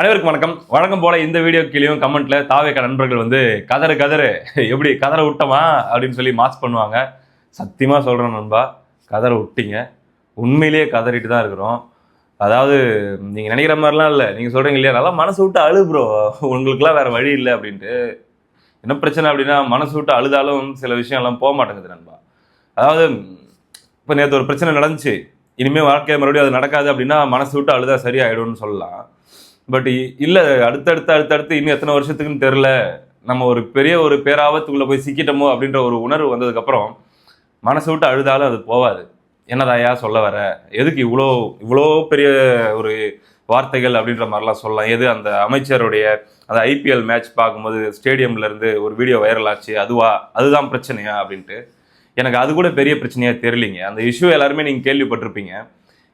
அனைவருக்கும் வணக்கம். வழக்கம் போல இந்த வீடியோ கீழேயும் கமெண்ட்ல தாவேக நண்பர்கள் வந்து கதறு கதறு எப்படி கதற விட்டோமா அப்படின்னு சொல்லி மாஸ் பண்ணுவாங்க. சத்தியமா சொல்றேன் நண்பா, கதற விட்டீங்க. உண்மையிலேயே கதறிட்டு தான் இருக்கிறோம். அதாவது நீங்க நினைக்கிற மாதிரிலாம் இல்லை. நீங்க சொல்றீங்க இல்லையா, நல்லா மனசு விட்டு அழு ப்ரோ, உங்களுக்குலாம் வேற வழி இல்லை அப்படின்ட்டு. என்ன பிரச்சனை அப்படின்னா, மனசு விட்டு அழுதாலும் சில விஷயம் எல்லாம் போக மாட்டேங்குது நண்பா. அதாவது இப்போ நேற்று ஒரு பிரச்சனை நடந்துச்சு, இனிமேல் வாழ்க்கையை மறுபடியும் அது நடக்காது அப்படின்னா மனசு விட்டு அழுதா சரியாயிடும்னு சொல்லலாம். பட் இல்லை, அடுத்தடுத்து இன்னும் எத்தனை வருஷத்துக்குன்னு தெரில, நம்ம ஒரு பெரிய ஒரு பேராபத்துக்குள்ளே போய் சிக்கிட்டோமோ அப்படின்ற ஒரு உணர்வு வந்ததுக்கப்புறம் மனசு விட்டு அழுதாலும் அது போகாது. என்னதாயா சொல்ல வர, எதுக்கு இவ்வளோ இவ்வளோ பெரிய ஒரு வார்த்தைகள் அப்படின்ற மாதிரிலாம் சொல்லலாம். எது அந்த அமைச்சருடைய அந்த ஐபிஎல் மேட்ச் பார்க்கும்போது ஸ்டேடியம்லேருந்து ஒரு வீடியோ வைரல் ஆச்சு, அதுதான் பிரச்சனையா அப்படின்ட்டு. எனக்கு அது கூட பெரிய பிரச்சனையாக தெரியலிங்க. அந்த இஷ்யூ எல்லாருமே நீங்கள் கேள்விப்பட்டிருப்பீங்க.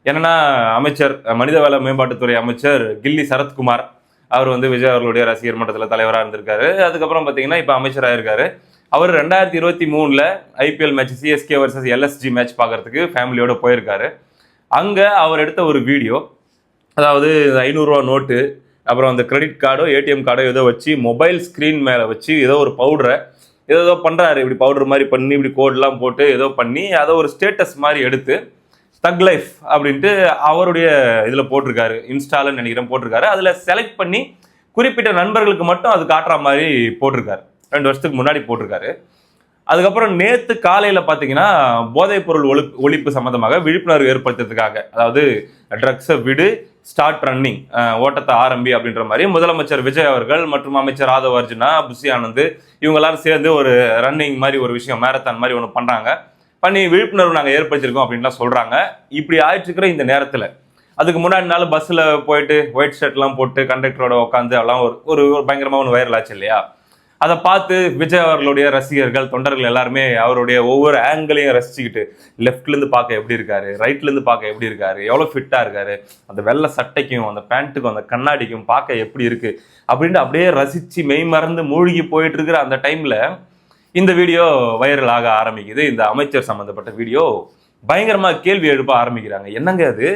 என்னன்னா, அமைச்சர் மனிதவள மேம்பாட்டுத்துறை அமைச்சர் கில்லி சரத்குமார் அவர் வந்து விஜய் அவர்களுடைய ரசிகர் மன்றத்தில் தலைவராக இருந்திருக்காரு. அதுக்கப்புறம் பார்த்தீங்கன்னா இப்போ அமைச்சராக இருக்காரு. அவர் 2023 IPL match CSK versus LSG match பார்க்கறதுக்கு ஃபேமிலியோட போயிருக்காரு. அங்கே அவர் எடுத்த ஒரு வீடியோ, அதாவது 500 ரூபா நோட்டு, அப்புறம் அந்த கிரெடிட் கார்டோ ஏடிஎம் கார்டோ ஏதோ வச்சு மொபைல் ஸ்க்ரீன் மேலே வச்சு ஏதோ ஒரு பவுடரை ஏதோ பண்ணுறாரு. இப்படி பவுடர் மாதிரி பண்ணி இப்படி கோடெலாம் போட்டு ஏதோ பண்ணி அதை ஒரு ஸ்டேட்டஸ் மாதிரி எடுத்து தக் லைஃப் அப்படின்ட்டு அவருடைய இதில் போட்டிருக்காரு. இன்ஸ்டாலன்னு நினைக்கிறேன் போட்டிருக்காரு. அதில் செலக்ட் பண்ணி குறிப்பிட்ட நண்பர்களுக்கு மட்டும் அது காட்டுற மாதிரி போட்டிருக்காரு. 2 வருஷத்துக்கு முன்னாடி போட்டிருக்காரு. அதுக்கப்புறம் நேற்று காலையில் பார்த்தீங்கன்னா போதைப் பொருள் ஒழிப்பு சம்மந்தமாக விழிப்புணர்வு ஏற்படுத்துறதுக்காக, அதாவது ட்ரக்ஸை விடு, ஸ்டார்ட் ரன்னிங், ஓட்டத்தை ஆரம்பி அப்படின்ற மாதிரி முதலமைச்சர் விஜய் அவர்கள் மற்றும் அமைச்சர் ஆதவ் அர்ஜுனா, புஷி ஆனந்த் இவங்க எல்லாரும் சேர்ந்து ஒரு ரன்னிங் மாதிரி ஒரு விஷயம், மேரத்தான் மாதிரி ஒன்று பண்ணுறாங்க. பண்ணி விழிப்புணர்வு நாங்கள் ஏற்படுத்தியிருக்கோம் அப்படின்லாம் சொல்கிறாங்க. இப்படி ஆயிட்டு இருக்கிற இந்த நேரத்தில் அதுக்கு முன்னாடி நாள் பஸ்ஸில் போயிட்டு ஒயிட் ஷர்ட்லாம் போட்டு கண்டக்டரோட உட்காந்து எல்லாம் ஒரு பயங்கரமாக ஒன்று வைரல் ஆச்சு இல்லையா? அதை பார்த்து விஜய் அவர்களுடைய ரசிகர்கள் தொண்டர்கள் எல்லாருமே அவருடைய ஒவ்வொரு ஆங்கிளையும் ரசிச்சுக்கிட்டு, லெஃப்ட்லேருந்து பார்க்க எப்படி இருக்காரு, ரைட்லேருந்து பார்க்க எப்படி இருக்காரு, எவ்வளோ ஃபிட்டாக இருக்காரு, அந்த வெள்ளை சட்டைக்கும் அந்த பேண்ட்டுக்கும் அந்த கண்ணாடிக்கும் பார்க்க எப்படி இருக்கு அப்படின்ட்டு அப்படியே ரசித்து மெய் மறந்து மூழ்கி போயிட்டு இருக்கிற அந்த டைமில் இந்த வீடியோ வைரல் ஆக ஆரம்பிக்குது. இந்த அமைச்சர் சம்மந்தப்பட்ட வீடியோ பயங்கரமாக கேள்வி எழுப்ப ஆரம்பிக்கிறாங்க. என்னங்க அது,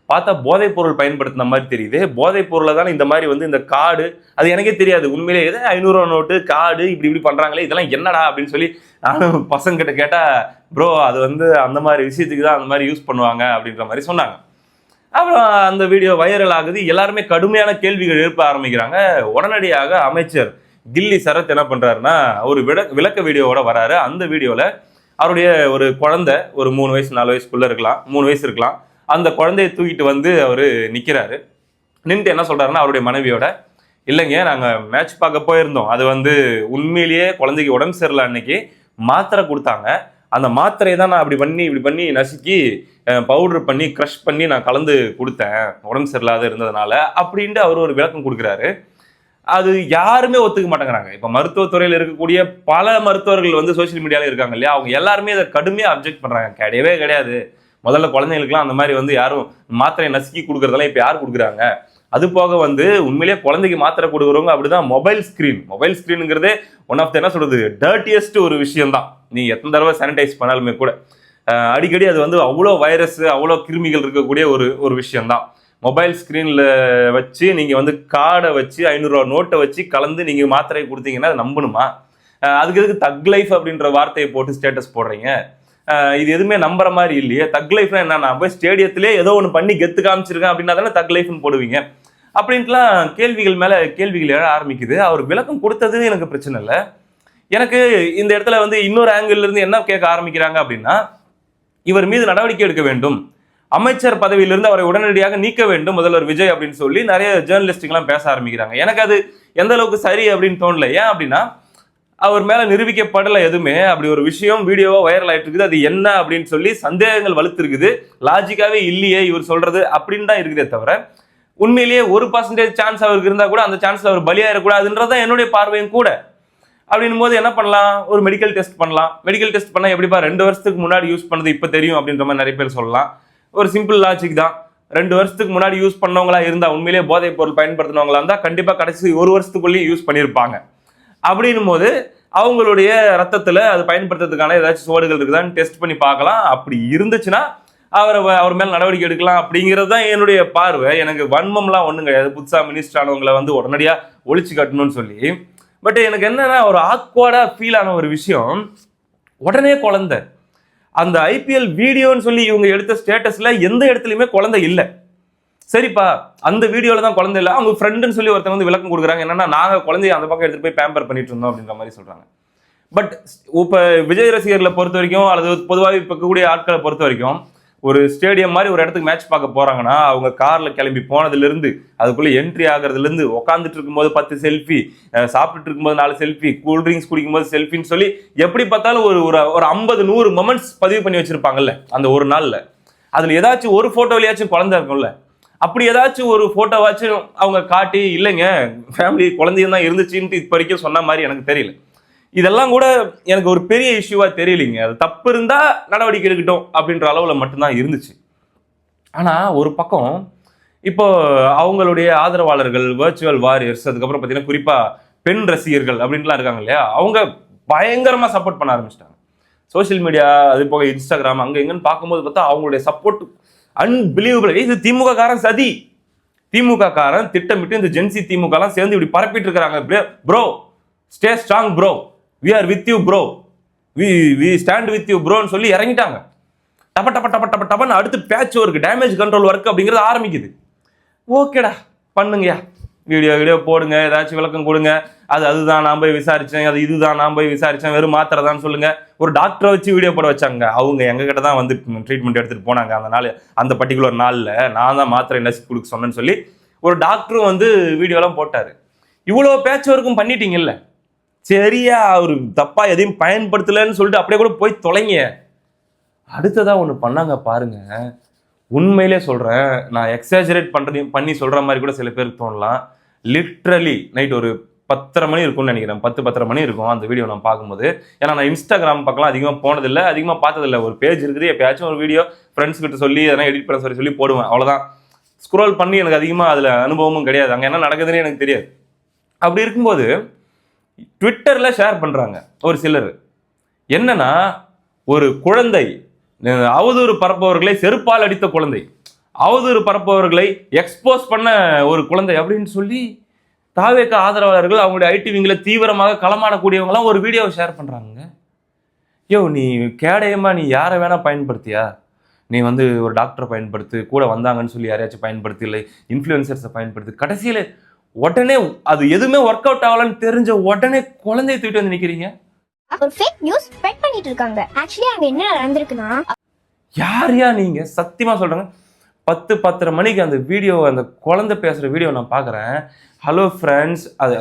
பார்த்தா போதைப் பொருள் பயன்படுத்தின மாதிரி தெரியுது, போதைப் பொருளை தானே இந்த மாதிரி வந்து இந்த கார்டு, அது எனக்கே தெரியாது உண்மையிலே, எதோ 500 ரூபா நோட்டு கார்டு இப்படி பண்ணுறாங்களே, இதெல்லாம் என்னடா அப்படின்னு சொல்லி நானும் பசங்கிட்ட கேட்டால், ப்ரோ அது வந்து அந்த மாதிரி விஷயத்துக்கு தான் அந்த மாதிரி யூஸ் பண்ணுவாங்க அப்படின்ற மாதிரி சொன்னாங்க. அப்புறம் அந்த வீடியோ வைரல் ஆகுது. எல்லாருமே கடுமையான கேள்விகள் எழுப்ப ஆரம்பிக்கிறாங்க. உடனடியாக அமைச்சர் கில்லி சரத் என்ன பண்றாருன்னா, ஒரு விளக்க வீடியோவோட வராரு. அந்த வீடியோல அவருடைய ஒரு குழந்தை, ஒரு 3 வயசு 4 வயசுக்குள்ள இருக்கலாம், 3 வயசு இருக்கலாம், அந்த குழந்தையை தூக்கிட்டு வந்து அவரு நிக்கிறாரு. நின்று என்ன சொல்றாருன்னா, அவருடைய மனைவியோட, இல்லைங்க நாங்க மேட்ச் பார்க்க போயிருந்தோம், அது வந்து உண்மையிலேயே குழந்தைக்கு உடம்பு சரியில்லை, அன்னைக்கு மாத்திரை கொடுத்தாங்க, அந்த மாத்திரையை தான் நான் இப்படி பண்ணி நசுக்கி பவுடர் பண்ணி க்ரஷ் பண்ணி நான் கலந்து கொடுத்தேன் உடம்பு சரியில்லாத இருந்ததுனால அப்படின்ட்டு அவர் ஒரு விளக்கம் கொடுக்குறாரு. அது யாருமே ஒத்துக்க மாட்டேங்கிறாங்க. இப்போ மருத்துவத்துறையில் இருக்கக்கூடிய பல மருத்துவர்கள் வந்து சோசியல் மீடியாவில் இருக்காங்க இல்லையா, அவங்க எல்லாருமே இதை கடுமையாக அப்ஜெக்ட் பண்ணுறாங்க. கிடையவே கிடையாது, முதல்ல குழந்தைங்களுக்குலாம் அந்த மாதிரி வந்து யாரும் மாத்திரையை நசுக்கி கொடுக்குறதெல்லாம் இப்போ யார் கொடுக்குறாங்க? அது போக வந்து உண்மையிலேயே குழந்தைக்கு மாத்திரை கொடுக்குறவங்க அப்படிதான். மொபைல் ஸ்க்ரீனுங்கிறதே ஒன் ஆஃப் த என்ன சொல்றது டர்ட்டியஸ்ட் ஒரு விஷயம் தான். நீ எத்தனை தடவை சானிடைஸ் பண்ணாலுமே கூட அடிக்கடி அது வந்து அவ்வளோ வைரஸ், அவ்வளோ கிருமிகள் இருக்கக்கூடிய ஒரு விஷயம்தான். மொபைல் ஸ்க்ரீனில் வச்சு நீங்கள் வந்து கார்டை வச்சு 500 ரூபா நோட்டை வச்சு கலந்து நீங்கள் மாத்திரை கொடுத்தீங்கன்னா அதை நம்பணுமா? அதுக்கு எதுக்கு தக் லைஃப் அப்படின்ற வார்த்தையை போட்டு ஸ்டேட்டஸ் போடுறீங்க? இது எதுவுமே நம்புற மாதிரி இல்லையே. தக் லைஃப்னா என்ன, நான் போய் ஸ்டேடியத்திலே ஏதோ ஒன்று பண்ணி கெத்து காமிச்சிருக்கேன் அப்படின்னா தானே தக் லைஃப்னு போடுவீங்க? அப்படின்ட்டுலாம் கேள்விகள் மேலே கேள்விகள் எழ ஆரம்பிக்குது. அவர் விளக்கம் கொடுத்தது எனக்கு பிரச்சனை இல்லை. எனக்கு இந்த இடத்துல வந்து இன்னொரு ஆங்கிள் இருந்து என்ன கேட்க ஆரம்பிக்கிறாங்க அப்படின்னா, இவர் மீது நடவடிக்கை எடுக்க வேண்டும், அமைச்சர் பதவியிலிருந்து அவரை உடனடியாக நீக்க வேண்டும் முதல்வர் விஜய் அப்படின்னு சொல்லி நிறைய ஜேர்னலிஸ்டுங்கெல்லாம் பேச ஆரம்பிக்கிறாங்க. எனக்கு அது எந்த அளவுக்கு சரி அப்படின்னு தோணல. ஏன் அப்படின்னா, அவர் மேல நிரூபிக்கப்படலை எதுவுமே. அப்படி ஒரு விஷயம் வீடியோவா வைரல் ஆயிட்டு இருக்குது, அது என்ன அப்படின்னு சொல்லி சந்தேகங்கள் வலுத்து இருக்குது. லாஜிக்காவே இல்லையே இவர் சொல்றது அப்படின்னு தான் இருக்குதே தவிர, உண்மையிலேயே 1% சான்ஸ் அவருக்கு இருந்தா கூட அந்த சான்ஸ்ல அவர் பலியாயிடக்கூடாதுன்றதான் என்னுடைய பார்வையும் கூட. அப்படின்னும் போது என்ன பண்ணலாம், ஒரு மெடிக்கல் டெஸ்ட் பண்ணலாம். மெடிக்கல் டெஸ்ட் பண்ணா எப்படிப்பா 2 வருஷத்துக்கு முன்னாடி யூஸ் பண்ணது இப்ப தெரியும் அப்படின்ற மாதிரி நிறைய பேர் சொல்லலாம். ஒரு சிம்பிள் லாஜிக் தான். 2 வருஷத்துக்கு முன்னாடி யூஸ் பண்ணவங்களா இருந்தா, உண்மையிலேயே போதைப் பொருள் பயன்படுத்தினவங்களா இருந்தா கண்டிப்பா கடைசி 1 வருஷத்துக்குள்ளேயே யூஸ் பண்ணியிருப்பாங்க. அப்படின்னும் போது அவங்களுடைய ரத்தத்துல அது பயன்படுத்துறதுக்கான ஏதாச்சும் சுவடுகள் இருக்குதான்னு டெஸ்ட் பண்ணி பார்க்கலாம். அப்படி இருந்துச்சுன்னா அவர் மேல நடவடிக்கை எடுக்கலாம் அப்படிங்கிறது தான் என்னுடைய பார்வை. எனக்கு வன்மம்லாம் ஒண்ணும் கிடையாது. புதுசா மினிஸ்டர் ஆனவங்களை வந்து உடனடியா ஒழிச்சு கட்டணும்னு சொல்லி. பட் எனக்கு என்னன்னா ஒரு ஆக்வர்டா ஃபீல் ஆன ஒரு விஷயம், உடனே குழந்தை. அந்த ஐபிஎல் வீடியோன்னு சொல்லி இவங்க எடுத்த ஸ்டேட்டஸ்ல எந்த இடத்துலயுமே குழந்தை இல்லை. சரிப்பா, அந்த வீடியோல தான் குழந்தை இல்லை, அவங்க ஃப்ரெண்டுன்னு சொல்லி ஒருத்தவங்க வந்து விளக்கம் கொடுக்குறாங்க. என்னன்னா நாங்க குழந்தைய அந்த பக்கம் எடுத்துட்டு போய் பேம்பர் பண்ணிட்டு இருந்தோம் அப்படின்ற மாதிரி சொல்றாங்க. பட் இப்ப விஜய் ரசிகர்களை பொறுத்த வரைக்கும் அல்லது பொதுவாக இப்ப இருக்கக்கூடிய ஆட்களை பொறுத்த வரைக்கும் ஒரு ஸ்டேடியம் மாதிரி ஒரு இடத்துக்கு மேட்ச் பார்க்க போறாங்கன்னா அவங்க கார்ல கிளம்பி போனதுல இருந்து அதுக்குள்ள என்ட்ரி ஆகுறதுல இருந்து உட்காந்துட்டு இருக்கும்போது 10 செல்ஃபி, சாப்பிட்டுட்டு இருக்கும்போது 4 செல்ஃபி, கூல் ட்ரிங்க்ஸ் குடிக்கும் போது செல்ஃபின்னு சொல்லி எப்படி பார்த்தாலும் ஒரு 50-100 மொமெண்ட்ஸ் பதிவு பண்ணி வச்சிருப்பாங்கல்ல அந்த ஒரு நாள்ல. அதுல ஏதாச்சும் ஒரு போட்டோலயாச்சும் குழந்தை இருக்கும்ல, அப்படி ஏதாச்சும் ஒரு போட்டோவாச்சும் அவங்க காட்டி இல்லைங்க ஃபேமிலி குழந்தையும் தான் இருந்துச்சுன்னு இப்போ வரைக்கும் சொன்ன மாதிரி எனக்கு தெரியல. இதெல்லாம் கூட எனக்கு ஒரு பெரிய இஷ்யூவா தெரியலைங்க. அது தப்பு இருந்தா நடவடிக்கை எடுக்கட்டும் அப்படின்ற அளவுல மட்டும்தான் இருந்துச்சு. ஆனா ஒரு பக்கம் இப்போ அவங்களுடைய ஆதரவாளர்கள், வர்ச்சுவல் வாரியர்ஸ், அதுக்கப்புறம் பார்த்தீங்கன்னா குறிப்பா பெண் ரசிகர்கள் அப்படின்லாம் இருக்காங்க இல்லையா, அவங்க பயங்கரமா சப்போர்ட் பண்ண ஆரம்பிச்சிட்டாங்க. சோசியல் மீடியா அது போக இன்ஸ்டாகிராம் அங்க எங்கன்னு பார்க்கும்போது பார்த்தா அவங்களுடைய சப்போர்ட் அன்பிலீவபிள். இது திமுக காரன் சதி, திமுக காரன் திட்டமிட்டு இந்த ஜென்சி திமுக எல்லாம் சேர்ந்து இப்படி பரப்பிட்டு இருக்காங்க. Bro stay strong bro, we are with you bro, we stand with you bro ன்னு சொல்லி இறங்கிட்டாங்க. டப டப டப டப டபன்னு அடுத்து patch work, damage control work அப்படிங்கிறது ஆரம்பிக்குது. ஓகேடா பண்ணுங்கயா, வீடியோ போடுங்க, ஏதாச்சும் விளக்கம் கொடுங்க. அதுதான் நான் போய் விசாரிச்சேன், அது இதுதான் நான் போய் விசாரிச்சேன், வெறும் மாத்திரை தான் சொல்லுங்க. ஒரு டாக்டரை வச்சு வீடியோ போட வச்சாங்க. அவங்க எங்க கிட்ட தான் வந்து ட்ரீட்மெண்ட் எடுத்துட்டு போனாங்க அந்த நாள், அந்த பர்டிகுலர் நாள்ல நான் தான் மாத்திரை நசி கொடுக்க சொன்னேன்னு சொல்லி ஒரு டாக்டரும் வந்து வீடியோலாம் போட்டாரு. இவ்வளோ பேட்ச் ஒர்க்கும் பண்ணிட்டீங்கல்ல, சரியா ஒரு தப்பா எதையும் பயன்படுத்தலன்னு சொல்லிட்டு அப்படியே கூட போய் தொலைங்க. அடுத்ததா ஒண்ணு பண்ணாங்க பாருங்க, உண்மையிலே சொல்றேன், நான் எக்ஸாஜரேட் பண்ணி சொல்ற மாதிரி கூட சில பேருக்கு தோணலாம். லிட்ரலி நைட் ஒரு 10:30 மணி இருக்கும்னு நினைக்கிறேன், 10-10:30 மணி இருக்கும் அந்த வீடியோ நான் பார்க்கும்போது. ஏன்னா நான் இன்ஸ்டாகிராம் பக்கம் அதிகமாக போனதில்லை, அதிகமாக பார்த்ததில்லை. ஒரு பேஜ் இருக்குது, எப்பயாச்சும் ஒரு வீடியோ ஃப்ரெண்ட்ஸ் கிட்ட சொல்லி அதெல்லாம் எடிட் பண்ண சொல்லி போடுவேன், அவ்வளோதான். ஸ்க்ரோல் பண்ணி எனக்கு அதிகமாக அதில் அனுபவமும் கிடையாது, அங்கே என்ன நடக்குதுன்னு எனக்கு தெரியாது. அப்படி இருக்கும்போது ட்விட்டர்ல ஷேர் பண்றாங்க ஒரு சிலர். என்னன்னா ஒரு குழந்தை அவதூறு பரப்பவர்களை செருப்பால் அடித்த குழந்தை, அவதூறு பரப்பவர்களை எக்ஸ்போஸ் பண்ண ஒரு குழந்தை அப்படின்னு சொல்லி தாவேக ஆதரவாளர்கள் அவங்களுடைய ஐடி விங்கில தீவிரமாக களமாடக்கூடியவங்களாம் ஒரு வீடியோவை ஷேர் பண்றாங்க. யோ நீ கேடயமா நீ யாரை வேணா பயன்படுத்தியா, நீ வந்து ஒரு டாக்டரை பயன்படுத்து, கூட வந்தாங்கன்னு சொல்லி யாரையாச்சும் பயன்படுத்தி, இல்லை இன்ஃப்ளூயன்சர்ஸை பயன்படுத்து, கடைசியில உடனே அது எதுவுமே ஒர்க் அவுட் ஆகலன்னு தெரிஞ்ச உடனே குழந்தையை தூக்கிட்டு வந்து நிக்கிறீங்க. ஒரு ஃபேக் நியூஸ் ஸ்ப்ரெட் பண்ணிட்டு இருக்காங்க. ஆக்சுவலி அங்க என்ன நடந்திருக்குன்னா, யாரையா நீங்க சத்தியமா சொல்றேங்க, 10-10:30 மணிக்கு அந்த வீடியோ, அந்த குழந்தை பேசுற வீடியோ நான் பாக்குறேன். ஹலோ ஃப்ரெண்ட்ஸ், அது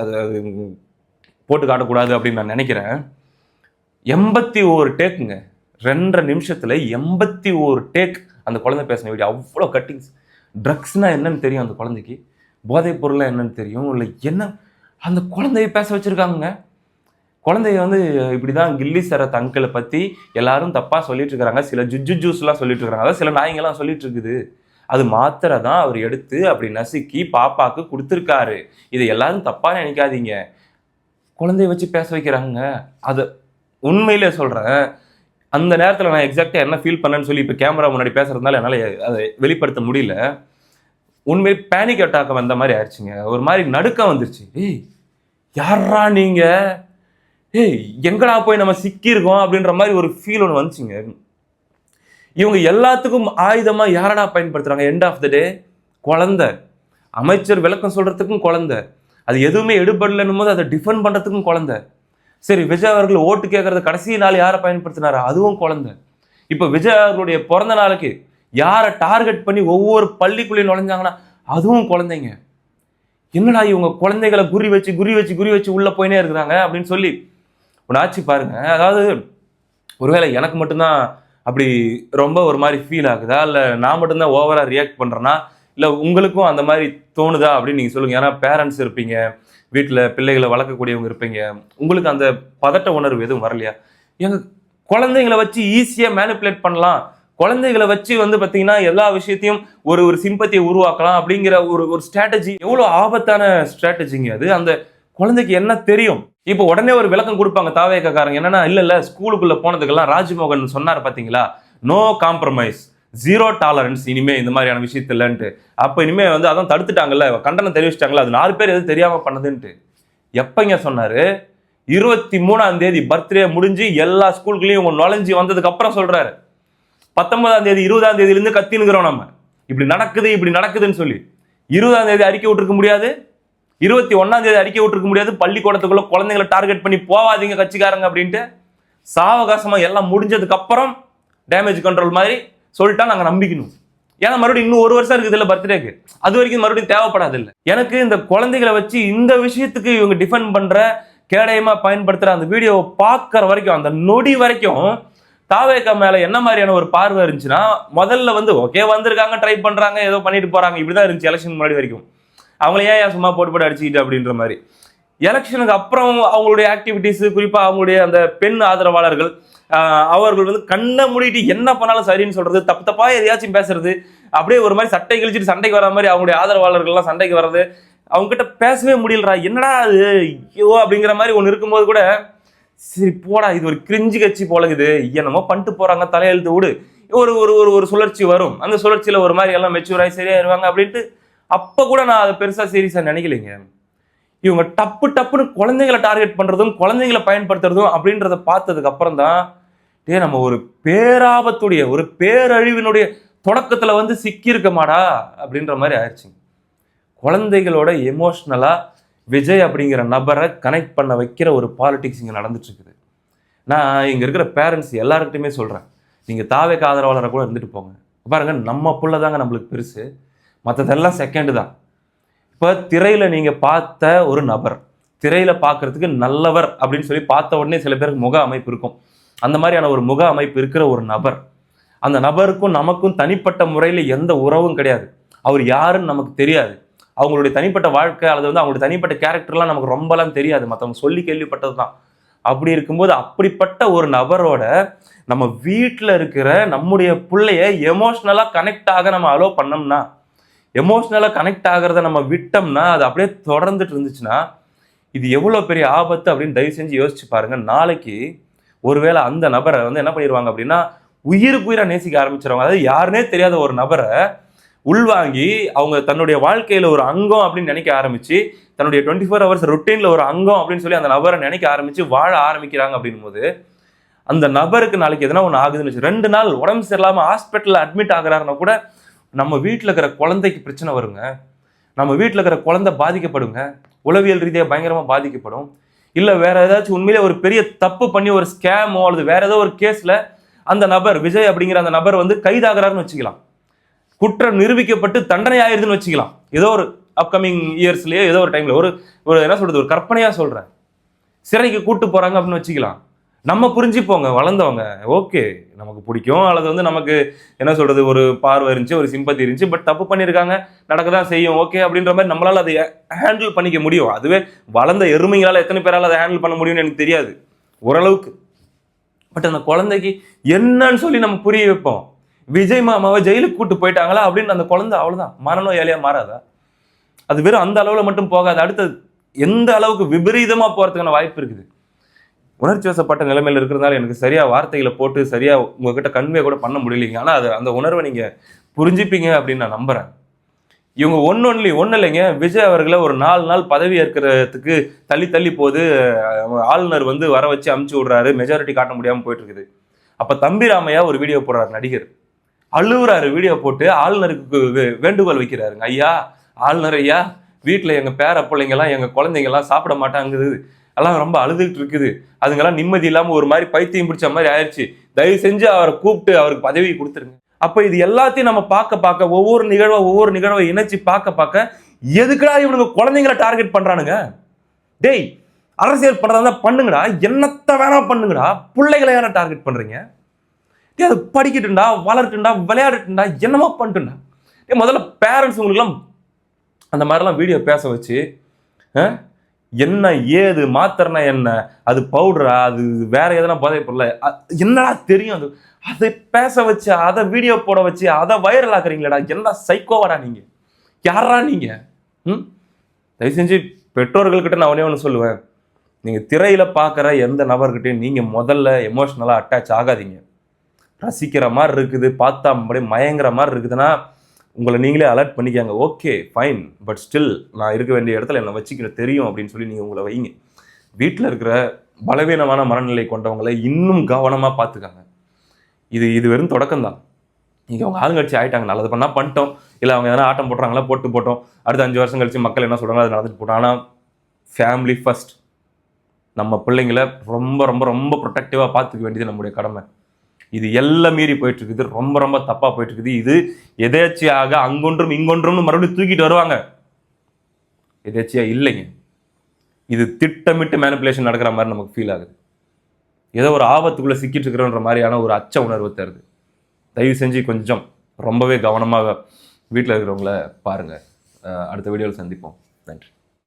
போட்டு காட்டக்கூடாது அப்படின்னு நான் நினைக்கிறேன். 81 டேக்குங்க, 2.5 நிமிஷத்துல 81 டேக் அந்த குழந்தை பேசின வீடியோ. அவ்வளோ கட்டிங்ஸ். ட்ரக்ஸ்னா என்னன்னு தெரியும் அந்த குழந்தைக்கு, போதைப் பொருள் என்னன்னு தெரியும், இல்லை என்ன அந்த குழந்தைய பேச வச்சிருக்காங்க. குழந்தைய வந்து இப்படிதான் கில்லி சரத் அங்கிளை பத்தி எல்லாரும் தப்பா சொல்லிட்டு இருக்காங்க, சில ஜூஸ்லாம் சொல்லிட்டு இருக்காங்க, அதாவது சில நாய்ங்கெல்லாம் சொல்லிட்டு இருக்குது. அது மாத்திரை தான் அவர் எடுத்து அப்படி நசுக்கி பாப்பாக்கு கொடுத்துருக்காரு, இதை எல்லாரும் தப்பா நினைக்காதீங்க. குழந்தைய வச்சு பேச வைக்கிறாங்க. அது உண்மையிலே சொல்றேன், அந்த நேரத்தில் நான் எக்ஸாக்டா என்ன ஃபீல் பண்ணேன்னு சொல்லி இப்போ கேமரா முன்னாடி பேசுறதுனால என்னால் அதை வெளிப்படுத்த முடியல. உண்மையை பேனிக் அட்டாக் வந்த மாதிரி ஆயிடுச்சுங்க, ஒரு மாதிரி நடுக்கம் வந்துருச்சு. ஏய் யாரா நீங்க, ஏய் எங்கடா போய் நம்ம சிக்கியிருக்கோம் அப்படின்ற மாதிரி ஒரு ஃபீல் ஒன்று வந்துச்சுங்க. இவங்க எல்லாத்துக்கும் ஆயுதமா யாரடா பயன்படுத்துறாங்க? எண்ட் ஆஃப் த டே குழந்தை. அமைச்சர் விளக்கம் சொல்றதுக்கும் குழந்தை, அது எதுவுமே எடுபடலன்னும் போது அதை டிஃபெண்ட் பண்றதுக்கும் குழந்தை. சரி, விஜய் அவர்கள் ஓட்டு கேட்கறது கடைசி நாள் யாரை பயன்படுத்தினாரா? அதுவும் குழந்தை. இப்ப விஜய் அவர்களுடைய பிறந்த நாளுக்கு யாரை டார்கெட் பண்ணி ஒவ்வொரு பள்ளிக்குள்ளேயும் நுழைஞ்சாங்கன்னா அதுவும் குழந்தைங்க. என்னடா இவங்க குழந்தைகளை குறி வச்சு உள்ள போயினே இருக்கிறாங்க அப்படின்னு சொல்லி ஒன்று ஆச்சு பாருங்க. அதாவது ஒருவேளை எனக்கு மட்டும்தான் அப்படி ரொம்ப ஒரு மாதிரி ஃபீல் ஆகுதா, இல்லை நான் மட்டும்தான் ஓவரா ரியாக்ட் பண்றேன்னா, இல்லை உங்களுக்கும் அந்த மாதிரி தோணுதா அப்படின்னு நீங்க சொல்லுங்க. ஏன்னா பேரண்ட்ஸ் இருப்பீங்க, வீட்டில் பிள்ளைகளை வளர்க்கக்கூடியவங்க இருப்பீங்க, உங்களுக்கு அந்த பதட்ட உணர்வு எதுவும் வரலையா? எங்க குழந்தைங்களை வச்சு ஈஸியா மேனிப்புலேட் பண்ணலாம், குழந்தைகளை வச்சு வந்து பார்த்தீங்கன்னா எல்லா விஷயத்தையும் ஒரு சிம்பத்தியை உருவாக்கலாம் அப்படிங்கிற ஒரு ஸ்ட்ராட்டஜி எவ்வளோ ஆபத்தான ஸ்ட்ராட்டஜிங்க அது. அந்த குழந்தைக்கு என்ன தெரியும்? இப்போ உடனே ஒரு விளக்கம் கொடுப்பாங்க தாவேக்காரங்க, என்னன்னா இல்ல ஸ்கூலுக்குள்ள போனதுக்கெல்லாம் ராஜ்மோகன் சொன்னார் பாத்தீங்களா, நோ காம்ப்ரமைஸ், ஜீரோ டாலரன்ஸ் இனிமே இந்த மாதிரியான விஷயத்துலன்ட்டு. அப்போ இனிமே வந்து அதான் தடுத்துட்டாங்கல்ல, கண்டனம் தெரிவிச்சிட்டாங்கல்ல, அது 4 பேர் எது தெரியாம பண்ணதுன்ட்டு. எப்பங்க சொன்னாரு? 23ஆம் தேதி பர்த்டே முடிஞ்சு எல்லா ஸ்கூல்களையும் நுழைஞ்சு வந்ததுக்கு அப்புறம் சொல்றாரு. 19ஆம் தேதி 20ஆம் தேதியிலிருந்து கத்தினுக்கிறோம் நம்ம, இப்படி நடக்குதுன்னு சொல்லி. 20ஆம் தேதி அறிக்கை விட்டுருக்க முடியாது, 21ஆம் தேதி அறிக்கை விட்டுருக்க முடியாது, பள்ளிக்கூடத்துக்குள்ள குழந்தைங்களை டார்கெட் பண்ணி போவாதீங்க கட்சிக்காரங்க அப்படின்ட்டு. சாவகாசமா எல்லாம் முடிஞ்சதுக்கு அப்புறம் டேமேஜ் கண்ட்ரோல் மாதிரி சொல்லிட்டா நாங்க நம்பிக்கணும். ஏன்னா மறுபடியும் இன்னும் 1 வருஷம் இருக்குது இல்ல பர்த்டேக்கு, அது வரைக்கும் மறுபடியும் தேவைப்படாது இல்ல. எனக்கு இந்த குழந்தைகளை வச்சு இந்த விஷயத்துக்கு இவங்க டிஃபெண்ட் பண்ற, கேடயமா பயன்படுத்துற அந்த வீடியோவை பார்க்கற வரைக்கும், அந்த நொடி வரைக்கும் தாவேகா மேல என்ன மாதிரியான ஒரு பார்வை இருந்துச்சுன்னா, முதல்ல வந்து ஓகே வந்திருக்காங்க, ட்ரை பண்றாங்க, ஏதோ பண்ணிட்டு போறாங்க, இப்படிதான் இருந்துச்சு எலெக்ஷன் முன்னாடி வரைக்கும். அவங்கள ஏன் சும்மா போட்டு அடிச்சுக்கிட்டு அப்படின்ற மாதிரி. எலெக்ஷனுக்கு அப்புறம் அவங்களுடைய ஆக்டிவிட்டிஸ், குறிப்பா அவங்களுடைய அந்த பெண் ஆதரவாளர்கள், அவர்கள் வந்து கண்ணை மூடிட்டு என்ன பண்ணாலும் சரின்னு சொல்றது, தப்பா எதையாச்சும் பேசுறது, அப்படியே ஒரு மாதிரி சட்டை கிழிச்சிட்டு சண்டைக்கு வர மாதிரி அவங்களுடைய ஆதரவாளர்கள்லாம் சண்டைக்கு வர்றது, அவங்க கிட்ட பேசவே முடியலடா, என்னடா அது ஐயோ அப்படிங்கிற மாதிரி ஒன்று இருக்கும்போது கூட சரி போடா இது ஒரு கிரிஞ்சு கட்சி போலகுது, என்னமோ பண்ணிட்டு போறாங்க, தலையெழுத்து விடு, ஒரு ஒரு ஒரு ஒரு சுழற்சி வரும், அந்த சுழற்சியில ஒரு மாதிரி எல்லாம் மெச்சூர் ஆகி சரியாயிருவாங்க அப்படின்ட்டு. அப்ப கூட நான் அதை பெருசா சீரியஸா நினைக்கலைங்க. இவங்க டப்புன்னு குழந்தைகளை டார்கெட் பண்றதும் குழந்தைகளை பயன்படுத்துறதும் அப்படின்றத பார்த்ததுக்கு அப்புறம் தான் நம்ம ஒரு பேராபத்துடைய, ஒரு பேரழிவினுடைய தொடக்கத்துல வந்து சிக்கி இருக்க மாடா அப்படின்ற மாதிரி ஆயிடுச்சு. குழந்தைகளோட எமோஷ்னலா விஜய் அப்படிங்கிற நபரை கனெக்ட் பண்ண வைக்கிற ஒரு பாலிடிக்ஸ் இங்க நடந்துட்டு இருக்குது. நான் இங்க இருக்கிற பேரண்ட்ஸ் எல்லாருக்கிட்டையுமே சொல்றேன், நீங்க தாவேக்கு ஆதரவாளரை கூட இருந்துட்டு போங்க. பாருங்க, நம்ம புள்ள தாங்க நம்மளுக்கு பெருசு, மற்றதெல்லாம் செகண்ட் தான். இப்போ திரையில நீங்க பார்த்த ஒரு நபர், திரையில பார்க்கறதுக்கு நல்லவர் அப்படின்னு சொல்லி பார்த்த உடனே சில பேருக்கு முக அமைப்பு இருக்கும். அந்த மாதிரியான ஒரு முக அமைப்பு இருக்கிற ஒரு நபர், அந்த நபருக்கும் நமக்கும் தனிப்பட்ட முறையில் எந்த உறவும் கிடையாது. அவர் யாருன்னு நமக்கு தெரியாது. அவங்களுடைய தனிப்பட்ட வாழ்க்கை அல்லது வந்து அவங்களுடைய தனிப்பட்ட கேரக்டர்லாம் நமக்கு ரொம்பலாம் தெரியாது, மற்றவங்க சொல்லி கேள்விப்பட்டது தான். அப்படி இருக்கும்போது அப்படிப்பட்ட ஒரு நபரோட நம்ம வீட்டில் இருக்கிற நம்முடைய பிள்ளைய எமோஷ்னலாக கனெக்ட் ஆக நம்ம அலோவ் பண்ணோம்னா, எமோஷ்னலாக கனெக்ட் ஆகிறத நம்ம விட்டோம்னா, அது அப்படியே தொடர்ந்துட்டு இருந்துச்சுன்னா இது எவ்வளோ பெரிய ஆபத்து அப்படின்னு தயவு செஞ்சு யோசிச்சு பாருங்க. நாளைக்கு ஒருவேளை அந்த நபரை வந்து என்ன பண்ணிடுவாங்க அப்படின்னா, உயிருக்கு நேசிக்க ஆரம்பிச்சிருவாங்க. அதாவது யாருன்னே தெரியாத ஒரு நபரை உள்வாங்கி அவங்க தன்னுடைய வாழ்க்கையில ஒரு அங்கம் அப்படின்னு நினைக்க ஆரம்பிச்சு, தன்னுடைய 24 hours ரொட்டீன்ல ஒரு அங்கம் அப்படின்னு சொல்லி அந்த நபரை நினைக்க ஆரம்பிச்சு வாழ ஆரம்பிக்கிறாங்க. அப்படின் போது அந்த நபருக்கு நாளைக்கு எதனா ஒன்று ஆகுதுன்னு வச்சு 2 நாள் உடம்பு சரியில்லாம ஹாஸ்பிட்டல்ல அட்மிட் ஆகுறாருன்னா கூட நம்ம வீட்டில் இருக்கிற குழந்தைக்கு பிரச்சனை வருங்க, நம்ம வீட்டில் இருக்கிற குழந்தை பாதிக்கப்படுங்க, உளவியல் ரீதியாக பயங்கரமா பாதிக்கப்படும். இல்ல வேற ஏதாச்சும் உண்மையிலே ஒரு பெரிய தப்பு பண்ணி ஒரு ஸ்கேமோ அல்லது வேற ஏதோ ஒரு கேஸ்ல அந்த நபர் விஜய் அப்படிங்கிற அந்த நபர் வந்து கைதாகிறாருன்னு வச்சுக்கலாம், குற்றம் நிரூபிக்கப்பட்டு தண்டனை ஆயிருதுன்னு வச்சுக்கலாம். ஏதோ ஒரு அப்கமிங் இயர்ஸ்லயே ஏதோ ஒரு டைம்ல ஒரு என்ன சொல்றது, ஒரு கற்பனையா சொல்றேன், சிறைக்கு கூட்டு போறாங்க அப்படின்னு வச்சுக்கலாம். நம்ம புரிஞ்சுப்போங்க, வளர்ந்தவங்க, ஓகே நமக்கு பிடிக்கும் அல்லது வந்து நமக்கு என்ன சொல்றது ஒரு பார்வை இருந்துச்சு, ஒரு சிம்பத்தி இருந்துச்சு, பட் தப்பு பண்ணியிருக்காங்க, நடக்கதான் செய்யும், ஓகே அப்படின்ற மாதிரி நம்மளால அதை ஹேண்டில் பண்ணிக்க முடியும். அதுவே வளர்ந்த எருமைங்களால எத்தனை பேரால அதை ஹேண்டில் பண்ண முடியும்னு எனக்கு தெரியாது, ஓரளவுக்கு. பட் அந்த குழந்தைக்கு என்னன்னு சொல்லி நம்ம புரிய வைப்போம். விஜய் மாமாவை ஜெயிலுக்கு கூட்டு போயிட்டாங்களா அப்படின்னு அந்த குழந்தை அவ்வளவுதான் மனநோயாளியா மாறாதா? அது வெறும் அந்த அளவுல மட்டும் போகாது, அடுத்தது எந்த அளவுக்கு விபரீதமா போறதுக்கான வாய்ப்பு இருக்குது. உணர்ச்சி வசப்பட்ட நிலைமையில இருக்கிறதுனால எனக்கு சரியா வார்த்தைகளை போட்டு சரியா உங்ககிட்ட கன்வே கூட பண்ண முடியலைங்க. ஆனா அது அந்த உணர்வை நீங்க புரிஞ்சுப்பீங்க அப்படின்னு நான் நம்புறேன். இவங்க ஒன்னு இல்லைங்க, விஜய் அவர்களை ஒரு 4 நாள் பதவி ஏற்கிறதுக்கு தள்ளி போது ஆளுநர் வந்து வர வச்சு அமுச்சு விடுறாரு, மெஜாரிட்டி காட்ட முடியாம போயிட்டு இருக்குது. அப்ப தம்பி ராமையா ஒரு வீடியோ போடுறாரு, நடிகர் அழுவுறாரு, வீடியோ போட்டு ஆளுநருக்கு வேண்டுகோள் வைக்கிறாருங்க. ஐயா ஆளுநர் ஐயா, வீட்டுல எங்க பேர பிள்ளைங்கெல்லாம் எங்க குழந்தைங்கெல்லாம் சாப்பிட மாட்டாங்குது, எல்லாம் ரொம்ப அழுதுகிட்டு இருக்குது, அதுங்கெல்லாம் நிம்மதி இல்லாம ஒரு மாதிரி பைத்தியம் பிடிச்ச மாதிரி ஆயிடுச்சு, தயவு செஞ்சு அவரை கூப்பிட்டு அவருக்கு பதவி கொடுத்துருங்க. அப்ப இது எல்லாத்தையும் நம்ம பார்க்க ஒவ்வொரு நிகழ்வை இணைச்சு பார்க்க எதுக்குடா இவனுக்கு குழந்தைங்களை டார்கெட் பண்றானுங்க? டேய், அரசியல் பண்றதா பண்ணுங்கடா, என்னத்த வேணா பண்ணுங்கடா, பிள்ளைகளை ஏன்னா டார்கெட் பண்றீங்க? அது படிக்கட்டுண்டா, வளரட்டுண்டா, விளையாடட்டுண்டா, என்னமோ பண்ணிட்டுண்டா. முதல்ல பேரண்ட்ஸ் உங்களுக்குலாம் அந்த மாதிரிலாம் வீடியோ பேச வச்சு என்ன ஏது மாத்திரனா என்ன, அது பவுடரா, அது வேற எதனா போதை பொருள, என்னடா தெரியும், அது அதை பேச வச்சு அதை வீடியோ போட வச்சு அதை வைரல் ஆக்குறீங்களா? என்ன சைக்கோவாடா நீங்க? யாரா நீங்க? தயவு செஞ்சு பெற்றோர்கள்கிட்ட நான் ஒண்ணே சொல்லுவேன், நீங்க திரையில பாக்குற எந்த நபர்கிட்டையும் நீங்க முதல்ல எமோஷனலா அட்டாச் ஆகாதீங்க. ரசிக்கிற மாதிரி இருக்குது, பார்த்தா அப்படியே மயங்கிற மாதிரி இருக்குதுன்னா உங்களை நீங்களே அலர்ட் பண்ணிக்காங்க. ஓகே ஃபைன், பட் ஸ்டில் நான் இருக்க வேண்டிய இடத்துல என்னை வச்சுக்கிற தெரியும் அப்படின்னு சொல்லி நீங்கள் உங்களை வைங்க. வீட்டில் இருக்கிற பலவீனமான மனநிலை கொண்டவங்களை இன்னும் கவனமாக பார்த்துக்காங்க. இது வெறும் தொடக்கம் தான். இங்கே அவங்க ஆளுங்கட்சி ஆகிட்டாங்க, நல்லது பண்ணால் பண்ணிட்டோம், இல்லை அவங்க எதனா ஆட்டம் போட்டுறாங்களா போட்டோம், அடுத்த 5 வருஷம் கழிச்சு மக்கள் என்ன சொல்கிறாங்களோ அது நடந்துட்டு போட்டோம். ஆனால் ஃபேமிலி ஃபர்ஸ்ட். நம்ம பிள்ளைங்களை ரொம்ப ரொம்ப ரொம்ப ப்ரொடெக்டிவாக பார்த்துக்க வேண்டியது நம்முடைய கடமை. இது எல்லாம் மீறி போயிட்டு இருக்குது, ரொம்ப ரொம்ப தப்பாக போயிட்டு இருக்குது. இது எதேச்சியாக அங்கொன்றும் இங்கொன்றும் மறுபடியும் தூக்கிட்டு வருவாங்க. எதேச்சியா இல்லைங்க, இது திட்டமிட்டு மேனிப்புலேஷன் நடக்கிற மாதிரி நமக்கு ஃபீல் ஆகுது. ஏதோ ஒரு ஆபத்துக்குள்ளே சிக்கிட்டு இருக்கிறோன்ற மாதிரியான ஒரு அச்ச உணர்வு தருது. தயவு செஞ்சு கொஞ்சம் ரொம்பவே கவனமாக வீட்டில் இருக்கிறவங்கள பாருங்கள். அடுத்த வீடியோவில் சந்திப்போம். நன்றி.